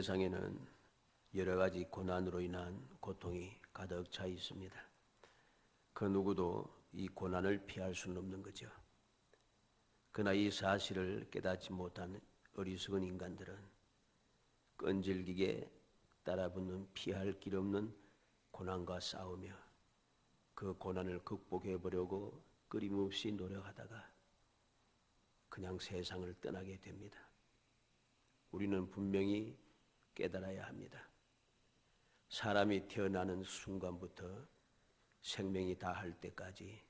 세상에는 여러 가지 고난으로 인한 고통이 가득 차 있습니다. 그 누구도 이 고난을 피할 수는 없는 거죠. 그러나 이 사실을 깨닫지 못한 어리석은 인간들은 끈질기게 따라붙는 피할 길 없는 고난과 싸우며 그 고난을 극복해 보려고 끊임없이 노력하다가 그냥 세상을 떠나게 됩니다. 우리는 분명히 깨달아야 합니다. 사람이 태어나는 순간부터 생명이 다할 때까지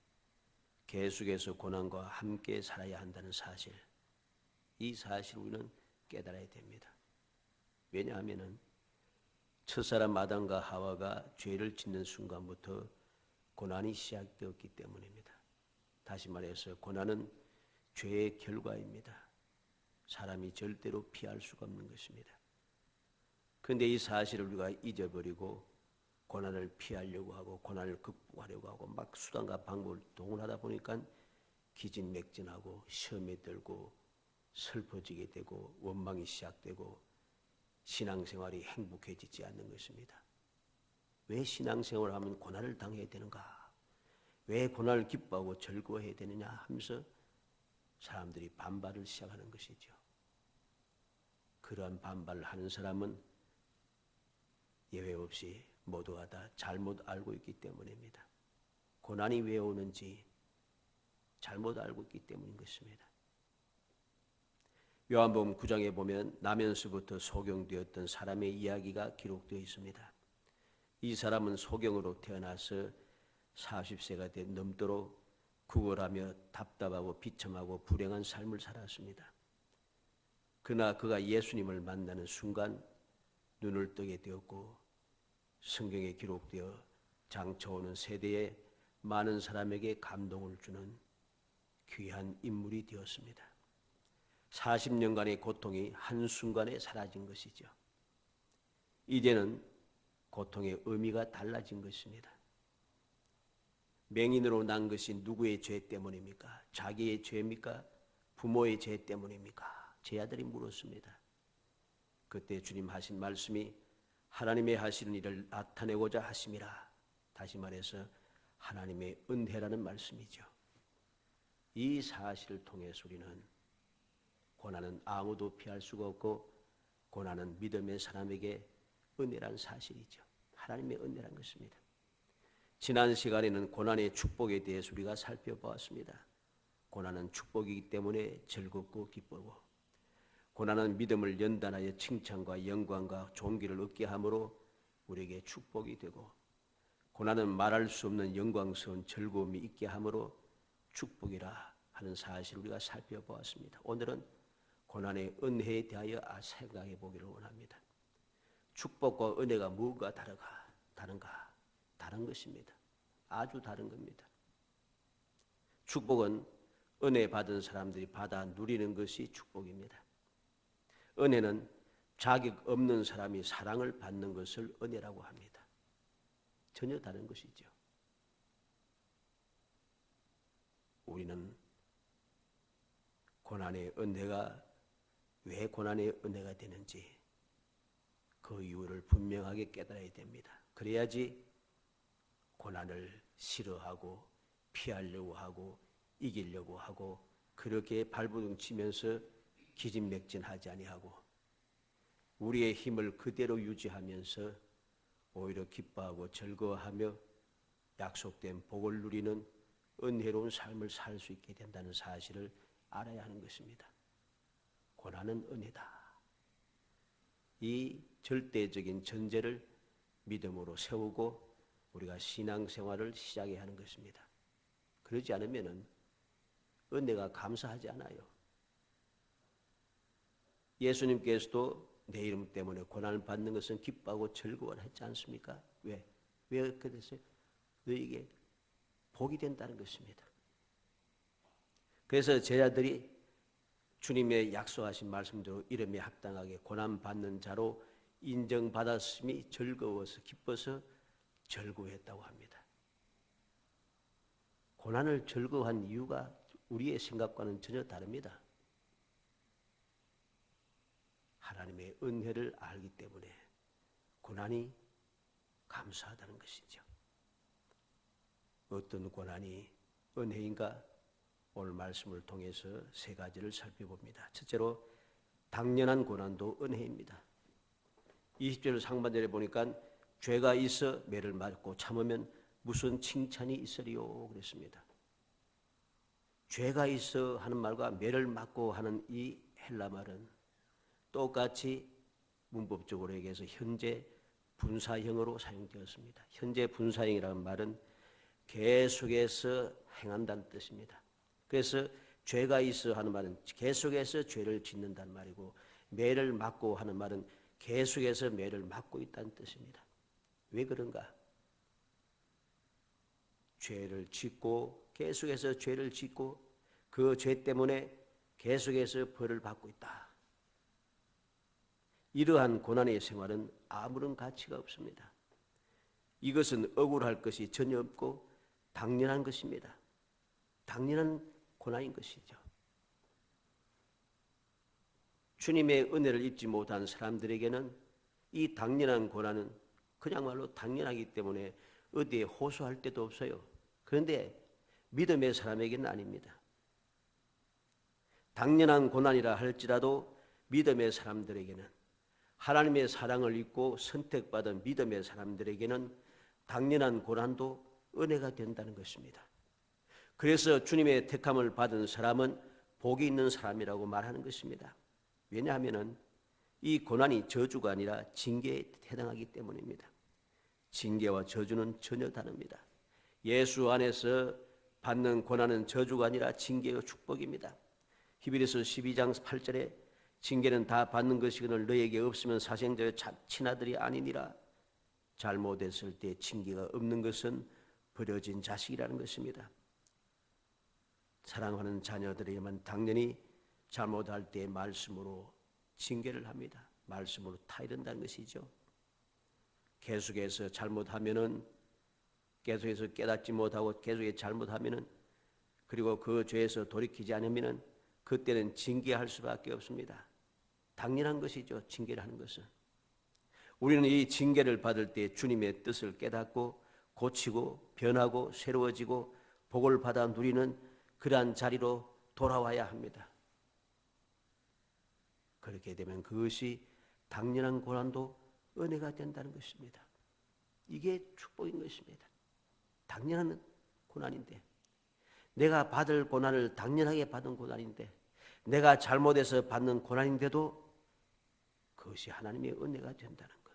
계속해서 고난과 함께 살아야 한다는 사실, 이 사실을 우리는 깨달아야 됩니다. 왜냐하면 첫사람 아담과 하와가 죄를 짓는 순간부터 고난이 시작되었기 때문입니다. 다시 말해서 고난은 죄의 결과입니다. 사람이 절대로 피할 수가 없는 것입니다. 그런데 이 사실을 우리가 잊어버리고 고난을 피하려고 하고 고난을 극복하려고 하고 막 수단과 방법을 동원하다 보니까 기진맥진하고 시험에 들고 슬퍼지게 되고 원망이 시작되고 신앙생활이 행복해지지 않는 것입니다. 왜 신앙생활을 하면 고난을 당해야 되는가? 왜 고난을 기뻐하고 즐거워해야 되느냐 하면서 사람들이 반발을 시작하는 것이죠. 그러한 반발을 하는 사람은 예외 없이 모두가 다 잘못 알고 있기 때문입니다. 고난이 왜 오는지 잘못 알고 있기 때문인 것입니다. 요한복음 9장에 보면 나면서부터 소경되었던 사람의 이야기가 기록되어 있습니다. 이 사람은 소경으로 태어나서 40세가 넘도록 구걸하며 답답하고 비참하고 불행한 삶을 살았습니다. 그러나 그가 예수님을 만나는 순간 눈을 뜨게 되었고 성경에 기록되어 장차오는 세대에 많은 사람에게 감동을 주는 귀한 인물이 되었습니다. 40년간의 고통이 한순간에 사라진 것이죠. 이제는 고통의 의미가 달라진 것입니다. 맹인으로 난 것이 누구의 죄 때문입니까? 자기의 죄입니까? 부모의 죄 때문입니까? 제 아들이 물었습니다. 그때 주님 하신 말씀이 하나님의 하시는 일을 나타내고자 하심이라. 다시 말해서 하나님의 은혜라는 말씀이죠. 이 사실을 통해서 우리는 고난은 아무도 피할 수가 없고 고난은 믿음의 사람에게 은혜란 사실이죠. 하나님의 은혜란 것입니다. 지난 시간에는 고난의 축복에 대해서 우리가 살펴보았습니다. 고난은 축복이기 때문에 즐겁고 기쁘고 고난은 믿음을 연단하여 칭찬과 영광과 존귀를 얻게 함으로 우리에게 축복이 되고 고난은 말할 수 없는 영광스러운 즐거움이 있게 함으로 축복이라 하는 사실을 우리가 살펴보았습니다. 오늘은 고난의 은혜에 대하여 생각해 보기를 원합니다. 축복과 은혜가 무엇과 다른가? 다른 것입니다. 아주 다른 겁니다. 축복은 은혜 받은 사람들이 받아 누리는 것이 축복입니다. 은혜는 자격 없는 사람이 사랑을 받는 것을 은혜라고 합니다. 전혀 다른 것이죠. 우리는 고난의 은혜가 왜 고난의 은혜가 되는지 그 이유를 분명하게 깨달아야 됩니다. 그래야지 고난을 싫어하고 피하려고 하고 이기려고 하고 그렇게 발버둥 치면서 기진맥진하지 아니하고 우리의 힘을 그대로 유지하면서 오히려 기뻐하고 즐거워하며 약속된 복을 누리는 은혜로운 삶을 살 수 있게 된다는 사실을 알아야 하는 것입니다. 고난은 은혜다. 이 절대적인 전제를 믿음으로 세우고 우리가 신앙생활을 시작해야 하는 것입니다. 그러지 않으면 은혜가 감사하지 않아요. 예수님께서도 내 이름 때문에 고난을 받는 것은 기뻐하고 즐거워라 했지 않습니까? 왜 그렇게 됐어요? 너에게 복이 된다는 것입니다. 그래서 제자들이 주님의 약속하신 말씀대로 이름에 합당하게 고난받는 자로 인정받았음이 즐거워서 기뻐서 즐거워했다고 합니다. 고난을 즐거워한 이유가 우리의 생각과는 전혀 다릅니다. 하나님의 은혜를 알기 때문에 고난이 감사하다는 것이죠. 어떤 고난이 은혜인가? 오늘 말씀을 통해서 세 가지를 살펴봅니다. 첫째로 당연한 고난도 은혜입니다. 20절 상반절에 보니까 죄가 있어 매를 맞고 참으면 무슨 칭찬이 있으리요 그랬습니다. 죄가 있어 하는 말과 매를 맞고 하는 이 헬라 말은 똑같이 문법적으로 얘기해서 현재 분사형으로 사용되었습니다. 현재 분사형이라는 말은 계속해서 행한다는 뜻입니다. 그래서 죄가 있어 하는 말은 계속해서 죄를 짓는다는 말이고, 매를 맞고 하는 말은 계속해서 매를 맞고 있다는 뜻입니다. 왜 그런가? 죄를 짓고 계속해서 죄를 짓고 그 죄 때문에 계속해서 벌을 받고 있다. 이러한 고난의 생활은 아무런 가치가 없습니다. 이것은 억울할 것이 전혀 없고 당연한 것입니다. 당연한 고난인 것이죠. 주님의 은혜를 입지 못한 사람들에게는 이 당연한 고난은 그냥말로 당연하기 때문에 어디에 호소할 데도 없어요. 그런데 믿음의 사람에게는 아닙니다. 당연한 고난이라 할지라도 믿음의 사람들에게는, 하나님의 사랑을 입고 선택받은 믿음의 사람들에게는 당연한 고난도 은혜가 된다는 것입니다. 그래서 주님의 택함을 받은 사람은 복이 있는 사람이라고 말하는 것입니다. 왜냐하면 이 고난이 저주가 아니라 징계에 해당하기 때문입니다. 징계와 저주는 전혀 다릅니다. 예수 안에서 받는 고난은 저주가 아니라 징계와 축복입니다. 히브리서 12장 8절에 징계는 다 받는 것이거늘 너에게 없으면 사생자의 친아들이 아니니라. 잘못했을 때 징계가 없는 것은 버려진 자식이라는 것입니다. 사랑하는 자녀들에게만 당연히 잘못할 때 말씀으로 징계를 합니다. 말씀으로 타이른다는 것이죠. 계속해서 잘못하면은, 계속해서 깨닫지 못하고 계속해서 잘못하면은, 그리고 그 죄에서 돌이키지 않으면은 그때는 징계할 수밖에 없습니다. 당연한 것이죠. 징계를 하는 것은. 우리는 이 징계를 받을 때 주님의 뜻을 깨닫고 고치고 변하고 새로워지고 복을 받아 누리는 그러한 자리로 돌아와야 합니다. 그렇게 되면 그것이 당연한 고난도 은혜가 된다는 것입니다. 이게 축복인 것입니다. 당연한 고난인데, 내가 받을 고난을 당연하게 받은 고난인데, 내가 잘못해서 받는 고난인데도 그것이 하나님의 은혜가 된다는 것.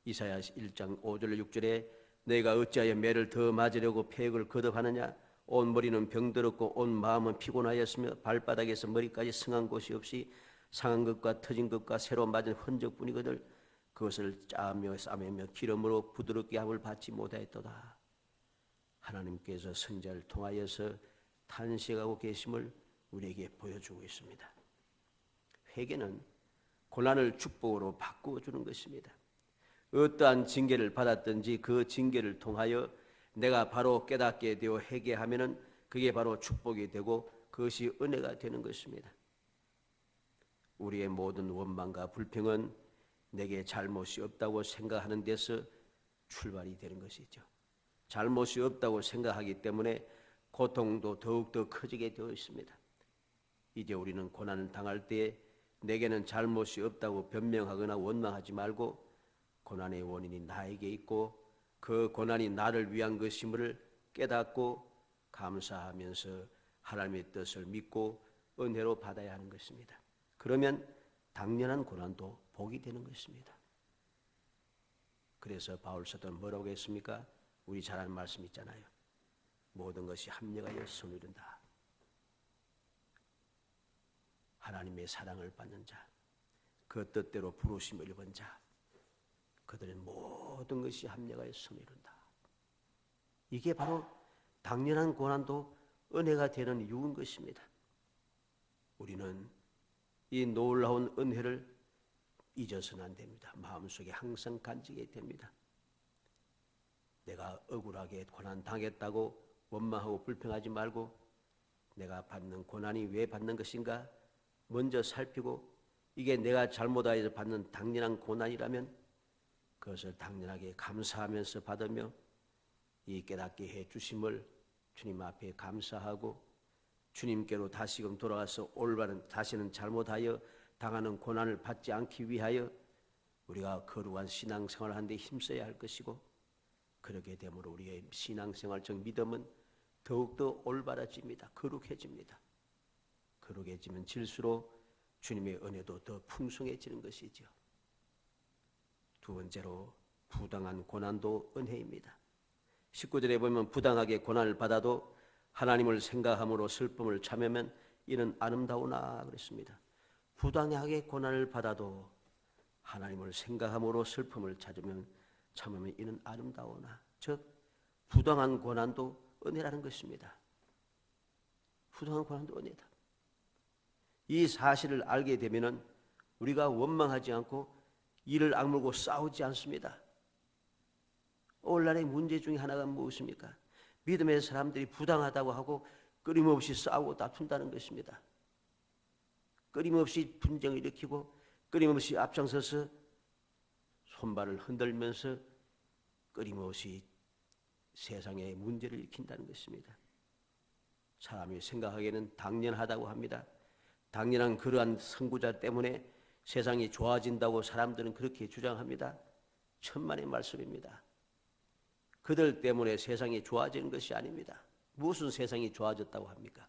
이사야 1장 5절 6절에 내가 어찌하여 매를 더 맞으려고 폐역을 거듭하느냐, 온 머리는 병들었고 온 마음은 피곤하였으며 발바닥에서 머리까지 상한 곳이 없이 상한 것과 터진 것과 새로 맞은 흔적뿐이거늘 그것을 짜며 싸매며 기름으로 부드럽게 함을 받지 못하였도다. 하나님께서 선지자를 통하여서 탄식하고 계심을 우리에게 보여주고 있습니다. 회개는 고난을 축복으로 바꾸어 주는 것입니다. 어떠한 징계를 받았든지 그 징계를 통하여 내가 바로 깨닫게 되어 회개하면은 그게 바로 축복이 되고 그것이 은혜가 되는 것입니다. 우리의 모든 원망과 불평은 내게 잘못이 없다고 생각하는 데서 출발이 되는 것이죠. 잘못이 없다고 생각하기 때문에 고통도 더욱더 커지게 되어 있습니다. 이제 우리는 고난을 당할 때 내게는 잘못이 없다고 변명하거나 원망하지 말고 고난의 원인이 나에게 있고 그 고난이 나를 위한 것임을 깨닫고 감사하면서 하나님의 뜻을 믿고 은혜로 받아야 하는 것입니다. 그러면 당연한 고난도 복이 되는 것입니다. 그래서 바울 사도는 뭐라고 했습니까? 우리 잘 아는 말씀 있잖아요. 모든 것이 합력하여 선을 이룬다. 하나님의 사랑을 받는 자, 그 뜻대로 부르심을 입은 자, 그들은 모든 것이 합력하여 선을 이룬다. 이게 바로 당연한 고난도 은혜가 되는 이유인 것입니다. 우리는 이 놀라운 은혜를 잊어서는 안 됩니다. 마음속에 항상 간직해야 됩니다. 내가 억울하게 고난 당했다고 원망하고 불평하지 말고 내가 받는 고난이 왜 받는 것인가 먼저 살피고 이게 내가 잘못하여서 받는 당연한 고난이라면 그것을 당연하게 감사하면서 받으며 이 깨닫게 해 주심을 주님 앞에 감사하고 주님께로 다시금 돌아가서 올바른 다시는 잘못하여 당하는 고난을 받지 않기 위하여 우리가 거룩한 신앙생활을 하는 데 힘써야 할 것이고 그렇게 되므로 우리의 신앙생활적 믿음은 더욱더 올바라집니다. 거룩해집니다. 거룩해지면 질수록 주님의 은혜도 더 풍성해지는 것이죠. 두 번째로 부당한 고난도 은혜입니다. 19절에 보면 부당하게 고난을 받아도 하나님을 생각함으로 슬픔을 참으면 이는 아름다우나 그랬습니다. 부당하게 고난을 받아도 하나님을 생각함으로 슬픔을 참으면 이는 아름다우나, 즉 부당한 고난도 은혜라는 것입니다. 부당한 고난도 은혜다. 이 사실을 알게 되면은 우리가 원망하지 않고 이를 악물고 싸우지 않습니다. 오늘날의 문제 중에 하나가 무엇입니까? 믿음의 사람들이 부당하다고 하고 끊임없이 싸우고 다툰다는 것입니다. 끊임없이 분쟁을 일으키고 끊임없이 앞장서서 손발을 흔들면서 끊임없이 세상에 문제를 일으킨다는 것입니다. 사람이 생각하기에는 당연하다고 합니다. 당연한 그러한 선구자 때문에 세상이 좋아진다고 사람들은 그렇게 주장합니다. 천만의 말씀입니다. 그들 때문에 세상이 좋아지는 것이 아닙니다. 무슨 세상이 좋아졌다고 합니까?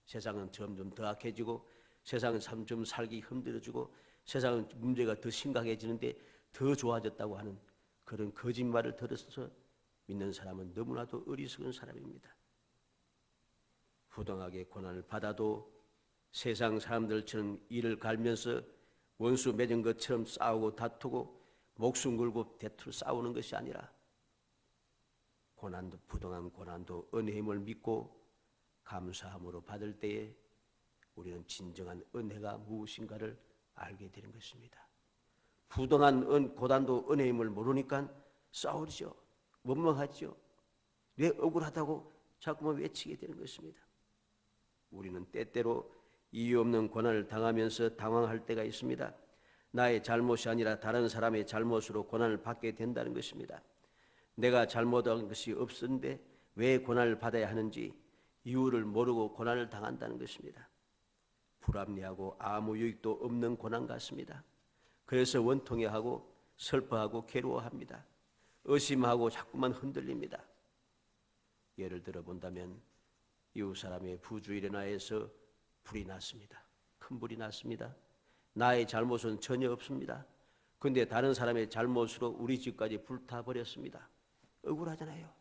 세상은 점점 더 악해지고 세상은 점점 살기 힘들어지고 세상은 문제가 더 심각해지는데 더 좋아졌다고 하는 그런 거짓말을 들어서 믿는 사람은 너무나도 어리석은 사람입니다. 부당하게 고난을 받아도 세상 사람들처럼 이를 갈면서 원수 맺은 것처럼 싸우고 다투고 목숨 걸고 대투 싸우는 것이 아니라 고난도 부당한 고난도 은혜의 힘을 믿고 감사함으로 받을 때에 우리는 진정한 은혜가 무엇인가를 알게 되는 것입니다. 부당한 고난도 은혜의 힘을 모르니까 싸우죠. 원망하죠. 왜 억울하다고 자꾸만 외치게 되는 것입니다. 우리는 때때로 이유 없는 고난을 당하면서 당황할 때가 있습니다. 나의 잘못이 아니라 다른 사람의 잘못으로 고난을 받게 된다는 것입니다. 내가 잘못한 것이 없었는데 왜 고난을 받아야 하는지 이유를 모르고 고난을 당한다는 것입니다. 불합리하고 아무 유익도 없는 고난 같습니다. 그래서 원통해하고 슬퍼하고 괴로워합니다. 의심하고 자꾸만 흔들립니다. 예를 들어 본다면 이웃 사람의 부주의로 인하여서 불이 났습니다. 큰 불이 났습니다. 나의 잘못은 전혀 없습니다. 그런데 다른 사람의 잘못으로 우리 집까지 불타버렸습니다. 억울하잖아요.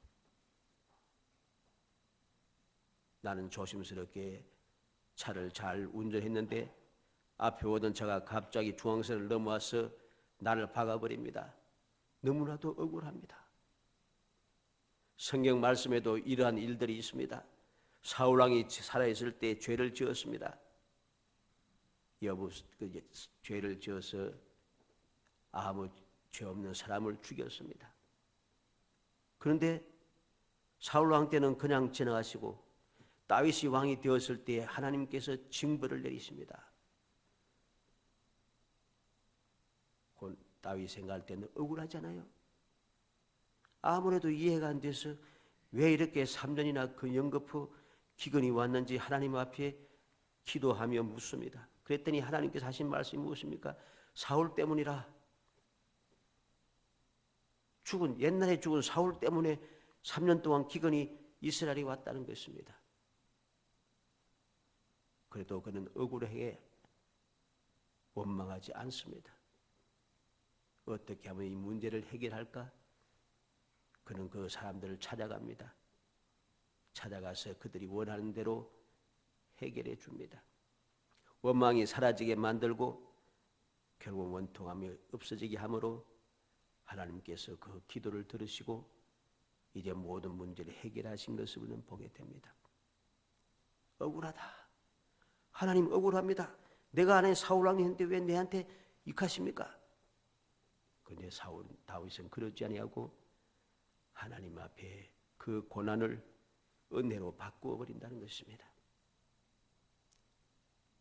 나는 조심스럽게 차를 잘 운전했는데 앞에 오던 차가 갑자기 중앙선을 넘어와서 나를 박아버립니다. 너무나도 억울합니다. 성경 말씀에도 이러한 일들이 있습니다. 사울왕이 살아있을 때 죄를 지었습니다. 죄를 지어서 아무 죄 없는 사람을 죽였습니다. 그런데 사울왕 때는 그냥 지나가시고 다윗이 왕이 되었을 때 하나님께서 징벌을 내리십니다. 다윗 생각할 때는 억울하잖아요. 아무래도 이해가 안 돼서 왜 이렇게 3년이나 그 연거푸 기근이 왔는지 하나님 앞에 기도하며 묻습니다. 그랬더니 하나님께서 하신 말씀이 무엇입니까? 사울 때문이라. 옛날에 죽은 사울 때문에 3년 동안 기근이 이스라엘이 왔다는 것입니다. 그래도 그는 억울하게 원망하지 않습니다. 어떻게 하면 이 문제를 해결할까? 그는 그 사람들을 찾아갑니다. 찾아가서 그들이 원하는 대로 해결해 줍니다. 원망이 사라지게 만들고 결국 원통함이 없어지게 함으로 하나님께서 그 기도를 들으시고 이제 모든 문제를 해결하신 것을 우리는 보게 됩니다. 억울하다. 하나님 억울합니다. 내가 안에 사울왕이 했는데 왜 내한테 익하십니까? 그런데 다윗은 그러지 아니하고 하나님 앞에 그 고난을 은혜로 바꾸어 버린다는 것입니다.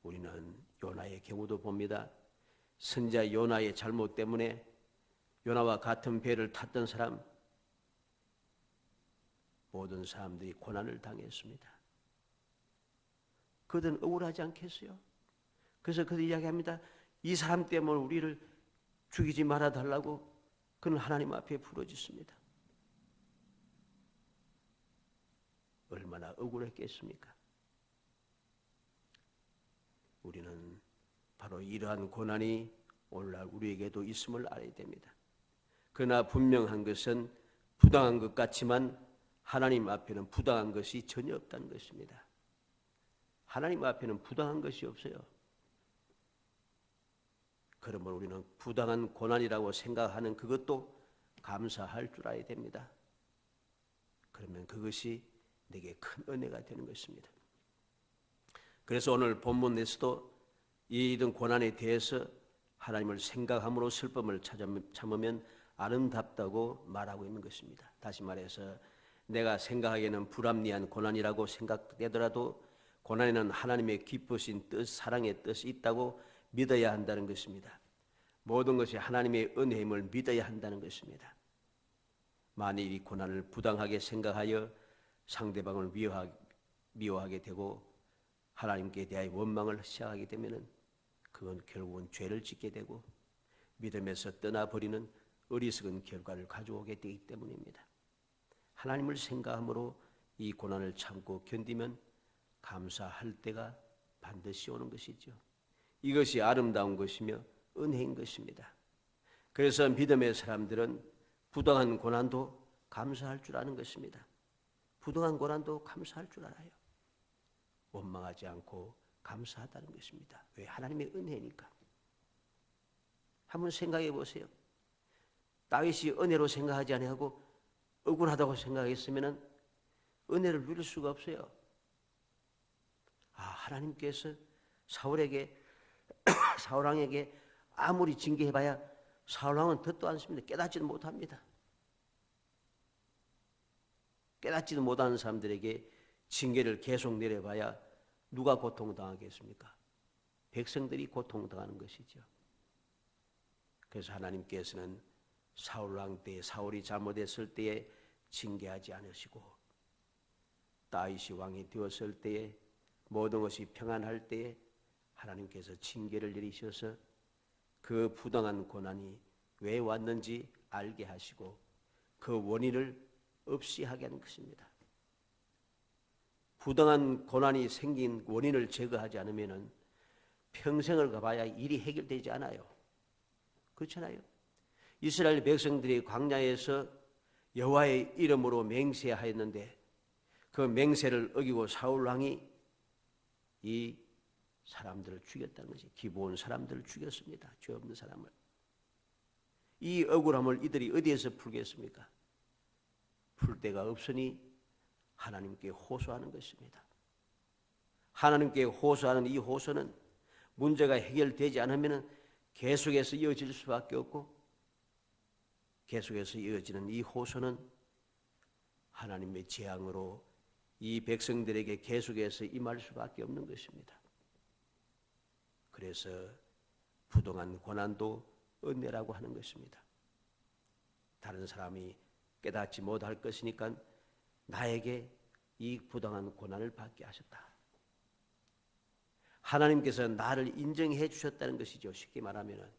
우리는 요나의 경우도 봅니다. 선지자 요나의 잘못 때문에 요나와 같은 배를 탔던 사람, 모든 사람들이 고난을 당했습니다. 그들은 억울하지 않겠어요? 그래서 그들 이야기합니다. 이 사람 때문에 우리를 죽이지 말아달라고 그는 하나님 앞에 부르짖습니다. 얼마나 억울했겠습니까? 우리는 바로 이러한 고난이 오늘날 우리에게도 있음을 알아야 됩니다. 그러나 분명한 것은 부당한 것 같지만 하나님 앞에는 부당한 것이 전혀 없다는 것입니다. 하나님 앞에는 부당한 것이 없어요. 그러므로 우리는 부당한 고난이라고 생각하는 그것도 감사할 줄 알아야 됩니다. 그러면 그것이 내게 큰 은혜가 되는 것입니다. 그래서 오늘 본문에서도 이런 고난에 대해서 하나님을 생각함으로 슬픔을 참으면 아름답다고 말하고 있는 것입니다. 다시 말해서 내가 생각하기에는 불합리한 고난이라고 생각되더라도 고난에는 하나님의 기쁘신 뜻, 사랑의 뜻이 있다고 믿어야 한다는 것입니다. 모든 것이 하나님의 은혜임을 믿어야 한다는 것입니다. 만일 이 고난을 부당하게 생각하여 상대방을 미워하게 되고 하나님께 대하여 원망을 시작하게 되면 그건 결국은 죄를 짓게 되고 믿음에서 떠나버리는 어리석은 결과를 가져오게 되기 때문입니다. 하나님을 생각함으로 이 고난을 참고 견디면 감사할 때가 반드시 오는 것이죠. 이것이 아름다운 것이며 은혜인 것입니다. 그래서 믿음의 사람들은 부당한 고난도 감사할 줄 아는 것입니다. 부당한 고난도 감사할 줄 알아요. 원망하지 않고 감사하다는 것입니다. 왜? 하나님의 은혜니까. 한번 생각해 보세요. 다윗이 은혜로 생각하지 아니하고 억울하다고 생각했으면 은혜를 누릴 수가 없어요. 하나님께서 사울왕에게 아무리 징계해봐야 사울왕은 듣도 않습니다. 깨닫지도 못합니다. 깨닫지도 못하는 사람들에게 징계를 계속 내려봐야 누가 고통당하겠습니까? 백성들이 고통당하는 것이죠. 그래서 하나님께서는 사울왕 때 사울이 잘못했을 때에 징계하지 않으시고 다윗이 왕이 되었을 때에 모든 것이 평안할 때에 하나님께서 징계를 내리셔서 그 부당한 고난이 왜 왔는지 알게 하시고 그 원인을 없이 하게 하는 것입니다. 부당한 고난이 생긴 원인을 제거하지 않으면 평생을 가봐야 일이 해결되지 않아요. 그렇잖아요. 이스라엘 백성들이 광야에서 여호와의 이름으로 맹세하였는데 그 맹세를 어기고 사울 왕이 이 사람들을 죽였다는 것이 기브온 사람들을 죽였습니다. 죄 없는 사람을. 이 억울함을 이들이 어디에서 풀겠습니까? 풀 데가 없으니 하나님께 호소하는 것입니다. 하나님께 호소하는 이 호소는 문제가 해결되지 않으면 계속해서 이어질 수밖에 없고 계속해서 이어지는 이 호소는 하나님의 재앙으로 이 백성들에게 계속해서 임할 수밖에 없는 것입니다. 그래서 부당한 고난도 은혜라고 하는 것입니다. 다른 사람이 깨닫지 못할 것이니까 나에게 이 부당한 고난을 받게 하셨다. 하나님께서 나를 인정해 주셨다는 것이죠. 쉽게 말하면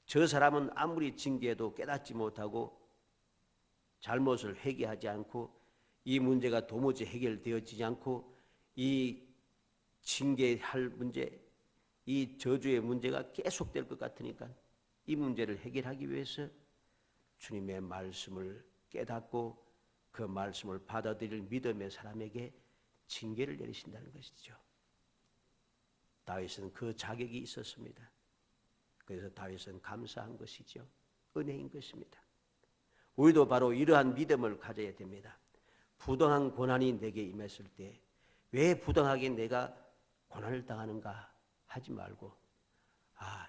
저 사람은 아무리 징계해도 깨닫지 못하고 잘못을 회개하지 않고 이 문제가 도무지 해결되어지지 않고 이 징계할 문제, 이 저주의 문제가 계속될 것 같으니까 이 문제를 해결하기 위해서 주님의 말씀을 깨닫고 그 말씀을 받아들일 믿음의 사람에게 징계를 내리신다는 것이죠. 다윗은 그 자격이 있었습니다. 그래서 다윗은 감사한 것이죠. 은혜인 것입니다. 우리도 바로 이러한 믿음을 가져야 됩니다. 부당한 고난이 내게 임했을 때 왜 부당하게 내가 고난을 당하는가 하지 말고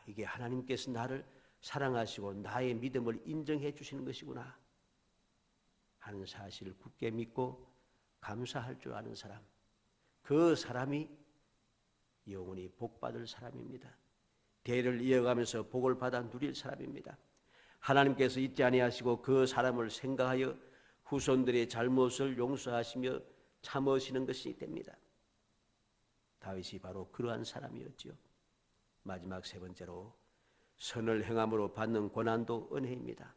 이게 하나님께서 나를 사랑하시고 나의 믿음을 인정해 주시는 것이구나 하는 사실을 굳게 믿고 감사할 줄 아는 사람, 그 사람이 영원히 복받을 사람입니다. 대를 이어가면서 복을 받아 누릴 사람입니다. 하나님께서 잊지 아니하시고 그 사람을 생각하여 후손들의 잘못을 용서하시며 참으시는 것이 됩니다. 다윗이 바로 그러한 사람이었죠. 마지막 세 번째로 선을 행함으로 받는 고난도 은혜입니다.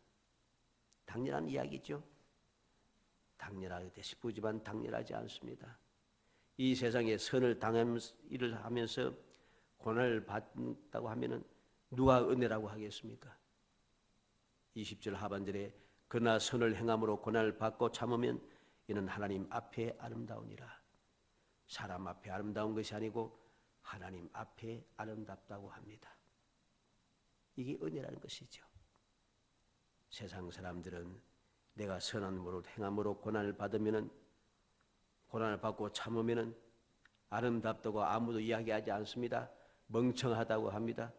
당연한 이야기죠. 당연하게 싶지만 당연하지 않습니다. 이 세상에 선을 당하면서 일을 하면서 고난을 받는다고 하면은 누가 은혜라고 하겠습니까? 20절 하반절에 그러나 선을 행함으로 고난을 받고 참으면 이는 하나님 앞에 아름다우니라. 사람 앞에 아름다운 것이 아니고 하나님 앞에 아름답다고 합니다. 이게 은혜라는 것이죠. 세상 사람들은 내가 선한 일을 행함으로 고난을 받으면은 고난을 받고 참으면은 아름답다고 아무도 이야기하지 않습니다. 멍청하다고 합니다.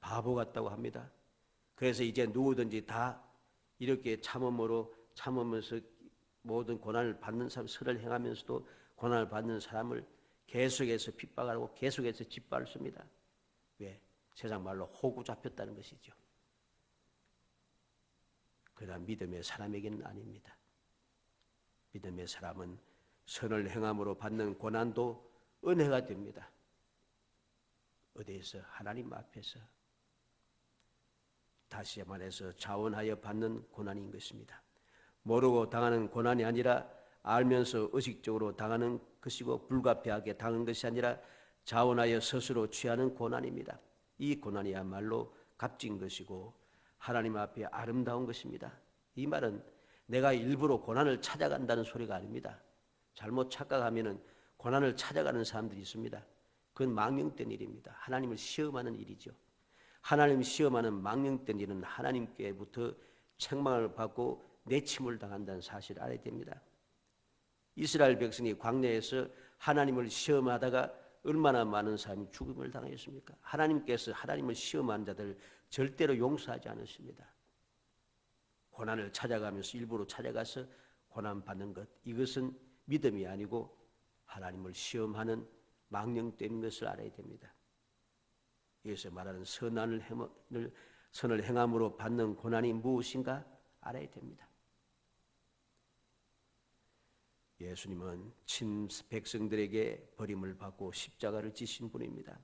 바보 같다고 합니다. 그래서 이제 누구든지 다 이렇게 참으면서 모든 고난을 받는 사람, 선을 행하면서도 고난을 받는 사람을 계속해서 핍박하고 계속해서 짓밟습니다. 왜? 세상 말로 호구 잡혔다는 것이죠. 그러나 믿음의 사람에게는 아닙니다. 믿음의 사람은 선을 행함으로 받는 고난도 은혜가 됩니다. 어디에서? 하나님 앞에서. 다시 말해서 자원하여 받는 고난인 것입니다. 모르고 당하는 고난이 아니라 알면서 의식적으로 당하는 것이고 불가피하게 당하는 것이 아니라 자원하여 스스로 취하는 고난입니다. 이 고난이야말로 값진 것이고 하나님 앞에 아름다운 것입니다. 이 말은 내가 일부러 고난을 찾아간다는 소리가 아닙니다. 잘못 착각하면 고난을 찾아가는 사람들이 있습니다. 그건 망령된 일입니다. 하나님을 시험하는 일이죠. 하나님 시험하는 망령된 일은 하나님께부터 책망을 받고 내침을 당한다는 사실을 알아야 됩니다. 이스라엘 백성이 광야에서 하나님을 시험하다가 얼마나 많은 사람이 죽음을 당했습니까? 하나님께서 하나님을 시험한 자들 절대로 용서하지 않으십니다. 고난을 찾아가면서 일부러 찾아가서 고난받는 것, 이것은 믿음이 아니고 하나님을 시험하는 망령된 것을 알아야 됩니다. 여기서 말하는 선을 행함으로 받는 고난이 무엇인가 알아야 됩니다. 예수님은 친 백성들에게 버림을 받고 십자가를 지신 분입니다.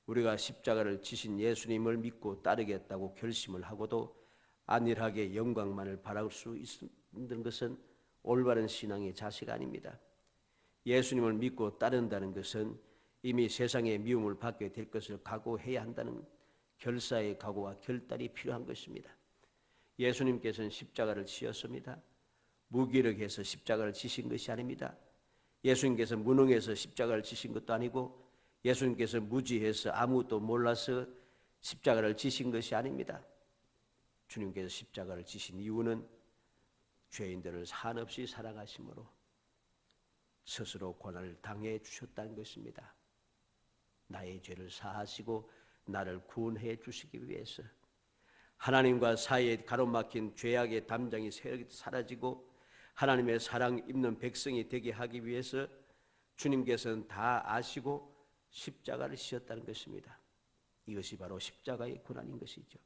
우리가 십자가를 지신 예수님을 믿고 따르겠다고 결심을 하고도 안일하게 영광만을 바라볼 수 있는 것은 올바른 신앙의 자세가 아닙니다. 예수님을 믿고 따른다는 것은 이미 세상의 미움을 받게 될 것을 각오해야 한다는 결사의 각오와 결단이 필요한 것입니다. 예수님께서는 십자가를 지었습니다. 무기력해서 십자가를 지신 것이 아닙니다. 예수님께서 무능해서 십자가를 지신 것도 아니고 예수님께서 무지해서 아무것도 몰라서 십자가를 지신 것이 아닙니다. 주님께서 십자가를 지신 이유는 죄인들을 한없이 사랑하심으로 스스로 고난을 당해 주셨다는 것입니다. 나의 죄를 사하시고 나를 구원해 주시기 위해서 하나님과 사이에 가로막힌 죄악의 담장이 사라지고 하나님의 사랑 입는 백성이 되게 하기 위해서 주님께서는 다 아시고 십자가를 지셨다는 것입니다. 이것이 바로 십자가의 고난인 것이죠.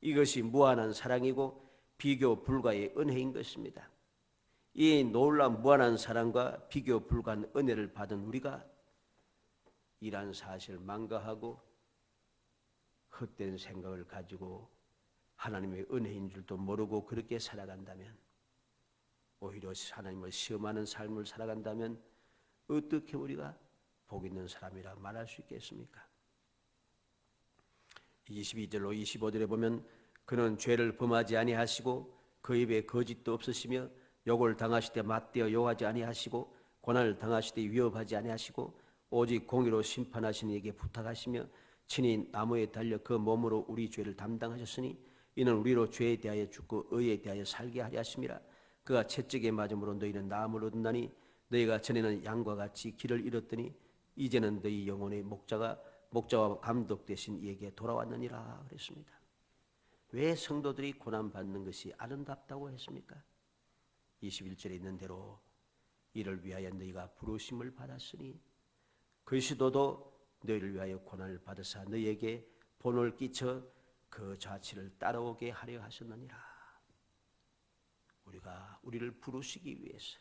이것이 무한한 사랑이고 비교 불가의 은혜인 것입니다. 이 놀라운 무한한 사랑과 비교 불가한 은혜를 받은 우리가 이란 사실을 망각하고 헛된 생각을 가지고 하나님의 은혜인 줄도 모르고 그렇게 살아간다면, 오히려 하나님을 시험하는 삶을 살아간다면 어떻게 우리가 복 있는 사람이라 말할 수 있겠습니까? 22절로 25절에 보면 그는 죄를 범하지 아니하시고 그 입에 거짓도 없으시며 욕을 당하실 때 맞대어 욕하지 아니하시고 고난을 당하실 때 위협하지 아니하시고 오직 공의로 심판하시는 이에게 부탁하시며 친히 나무에 달려 그 몸으로 우리 죄를 담당하셨으니 이는 우리로 죄에 대하여 죽고 의에 대하여 살게 하려 하심이라. 그가 채찍에 맞음으로 너희는 나음을 얻는다니 너희가 전에는 양과 같이 길을 잃었더니 이제는 너희 영혼의 목자와 감독 되신 이에게 돌아왔느니라 그랬습니다. 왜 성도들이 고난받는 것이 아름답다고 했습니까? 21절에 있는 대로 이를 위하여 너희가 부르심을 받았으니 그리스도도 너희를 위하여 고난을 받으사 너희에게 본을 끼쳐 그 자취를 따라오게 하려 하셨느니라. 우리를 부르시기 위해서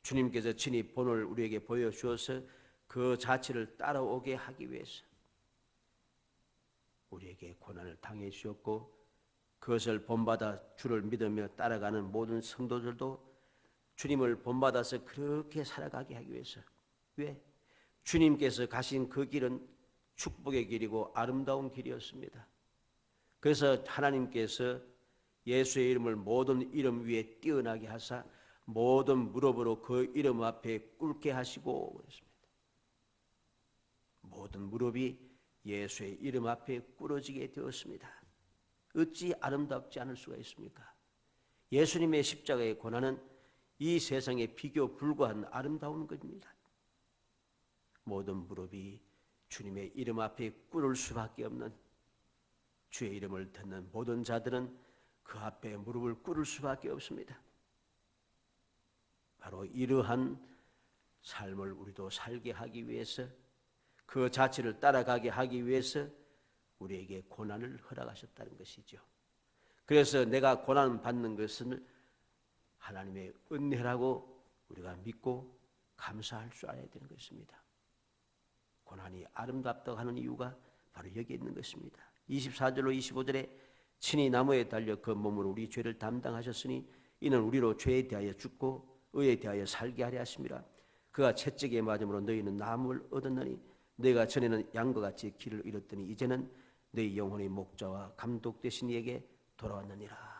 주님께서 친히 본을 우리에게 보여주어서 그 자취를 따라오게 하기 위해서 우리에게 고난을 당해 주셨고, 그것을 본받아 주를 믿으며 따라가는 모든 성도들도 주님을 본받아서 그렇게 살아가게 하기 위해서. 왜? 주님께서 가신 그 길은 축복의 길이고 아름다운 길이었습니다. 그래서 하나님께서 예수의 이름을 모든 이름 위에 뛰어나게 하사 모든 무릎으로 그 이름 앞에 꿇게 하시고 그랬습니다. 모든 무릎이 예수의 이름 앞에 꿇어지게 되었습니다. 어찌 아름답지 않을 수가 있습니까? 예수님의 십자가의 고난은 이 세상에 비교 불과한 아름다운 것입니다. 모든 무릎이 주님의 이름 앞에 꿇을 수밖에 없는, 주의 이름을 듣는 모든 자들은 그 앞에 무릎을 꿇을 수밖에 없습니다. 바로 이러한 삶을 우리도 살게 하기 위해서, 그 자취를 따라가게 하기 위해서 우리에게 고난을 허락하셨다는 것이죠. 그래서 내가 고난 받는 것은 하나님의 은혜라고 우리가 믿고 감사할 줄 알아야 되는 것입니다. 고난이 아름답다고 하는 이유가 바로 여기 있는 것입니다. 24절로 25절에 친히 나무에 달려 그 몸으로 우리 죄를 담당하셨으니 이는 우리로 죄에 대하여 죽고 의에 대하여 살게 하려 하심이라. 그가 채찍에 맞음으로 너희는 나음을 얻었느니 너희가 전에는 양과 같이 길을 잃었더니 이제는 너희 영혼의 목자와 감독 되신 이에게 돌아왔느니라.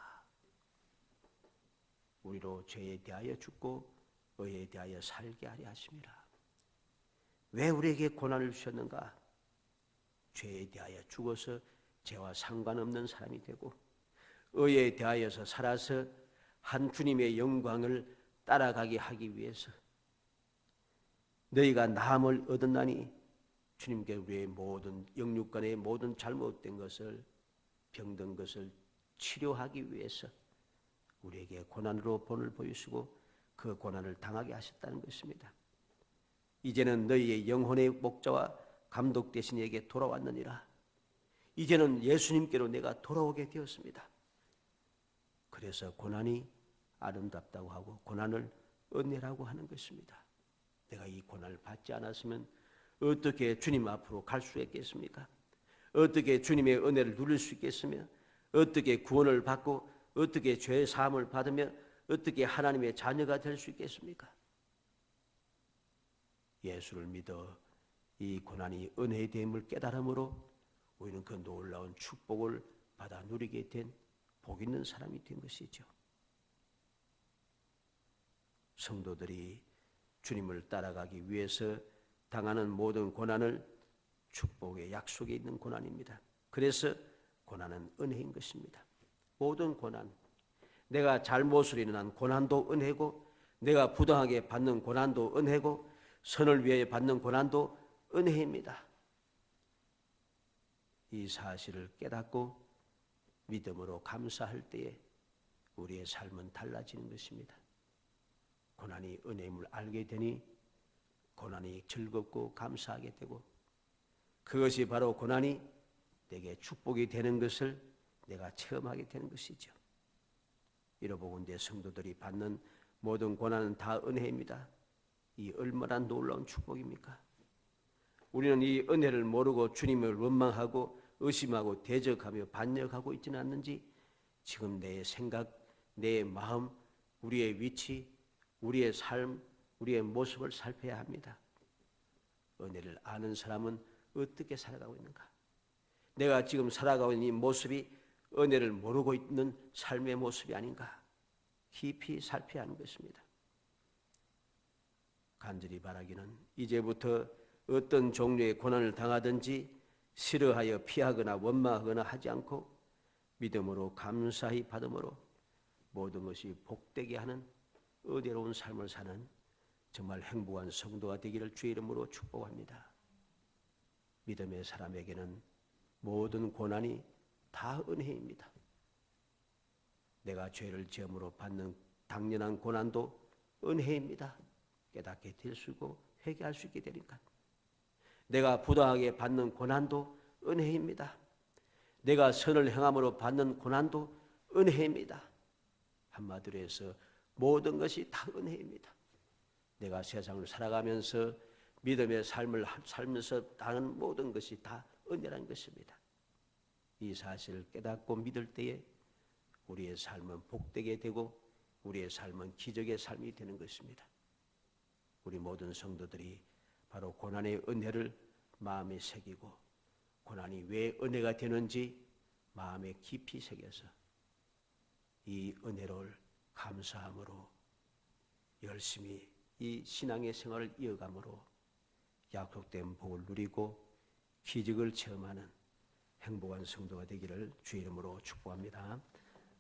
우리로 죄에 대하여 죽고 의에 대하여 살게 하려 하심이라. 왜 우리에게 고난을 주셨는가? 죄에 대하여 죽어서 죄와 상관없는 사람이 되고, 의에 대하여서 살아서 한 주님의 영광을 따라가게 하기 위해서. 너희가 나음을 얻었나니 주님께 우리의 모든 영육간의 모든 잘못된 것을, 병든 것을 치료하기 위해서 우리에게 고난으로 본을 보이시고 그 고난을 당하게 하셨다는 것입니다. 이제는 너희의 영혼의 목자와 감독 되신 이에게 돌아왔느니라. 이제는 예수님께로 내가 돌아오게 되었습니다. 그래서 고난이 아름답다고 하고 고난을 은혜라고 하는 것입니다. 내가 이 고난을 받지 않았으면 어떻게 주님 앞으로 갈 수 있겠습니까? 어떻게 주님의 은혜를 누릴 수 있겠으며, 어떻게 구원을 받고 어떻게 죄의 사함을 받으며 어떻게 하나님의 자녀가 될 수 있겠습니까? 예수를 믿어 이 고난이 은혜의 됨을 깨달음으로 우리는 그 놀라운 축복을 받아 누리게 된 복 있는 사람이 된 것이죠. 성도들이 주님을 따라가기 위해서 당하는 모든 고난을 축복의 약속에 있는 고난입니다. 그래서 고난은 은혜인 것입니다. 모든 고난, 내가 잘못으로 인한 고난도 은혜고, 내가 부당하게 받는 고난도 은혜고, 선을 위해 받는 고난도 은혜입니다. 이 사실을 깨닫고 믿음으로 감사할 때에 우리의 삶은 달라지는 것입니다. 고난이 은혜임을 알게 되니 고난이 즐겁고 감사하게 되고, 그것이 바로 고난이 내게 축복이 되는 것을 내가 체험하게 되는 것이죠. 이러보건대 성도들이 받는 모든 고난은 다 은혜입니다. 이 얼마나 놀라운 축복입니까? 우리는 이 은혜를 모르고 주님을 원망하고 의심하고 대적하며 반역하고 있지는 않는지 지금 내 생각, 내 마음, 우리의 위치, 우리의 삶, 우리의 모습을 살펴야 합니다. 은혜를 아는 사람은 어떻게 살아가고 있는가? 내가 지금 살아가고 있는 이 모습이 은혜를 모르고 있는 삶의 모습이 아닌가? 깊이 살펴야 하는 것입니다. 간절히 바라기는 이제부터 어떤 종류의 고난을 당하든지 싫어하여 피하거나 원망하거나 하지 않고 믿음으로 감사히 받음으로 모든 것이 복되게 하는 은혜로운 삶을 사는 정말 행복한 성도가 되기를 주의 이름으로 축복합니다. 믿음의 사람에게는 모든 고난이 다 은혜입니다. 내가 죄를 지음으로 받는 당연한 고난도 은혜입니다. 깨닫게 될 수 있고 회개할 수 있게 되니까. 내가 부당하게 받는 고난도 은혜입니다. 내가 선을 행함으로 받는 고난도 은혜입니다. 한마디로 해서 모든 것이 다 은혜입니다. 내가 세상을 살아가면서 믿음의 삶을 살면서 당하는 모든 것이 다 은혜라는 것입니다. 이 사실을 깨닫고 믿을 때에 우리의 삶은 복되게 되고 우리의 삶은 기적의 삶이 되는 것입니다. 우리 모든 성도들이 바로 고난의 은혜를 마음에 새기고 고난이 왜 은혜가 되는지 마음에 깊이 새겨서 이 은혜를 감사함으로 열심히 이 신앙의 생활을 이어감으로 약속된 복을 누리고 기적을 체험하는 행복한 성도가 되기를 주 이름으로 축복합니다.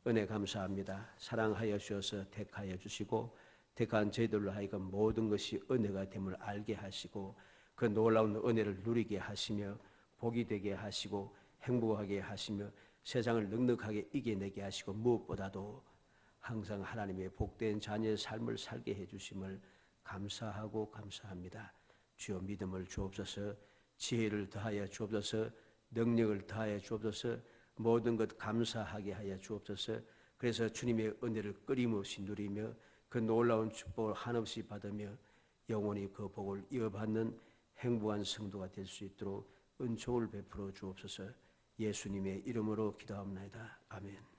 은혜 감사합니다. 사랑하여 주셔서 택하여 주시고 택한 저희들로 하여금 모든 것이 은혜가 됨을 알게 하시고 그 놀라운 은혜를 누리게 하시며 복이 되게 하시고 행복하게 하시며 세상을 넉넉하게 이겨내게 하시고 무엇보다도 항상 하나님의 복된 자녀의 삶을 살게 해주심을 감사하고 감사합니다. 주여 믿음을 주옵소서, 지혜를 더하여 주옵소서, 능력을 더하여 주옵소서, 모든 것 감사하게 하여 주옵소서. 그래서 주님의 은혜를 끊임없이 누리며 그 놀라운 축복을 한없이 받으며 영원히 그 복을 이어받는 행복한 성도가 될 수 있도록 은총을 베풀어 주옵소서. 예수님의 이름으로 기도합니다. 아멘.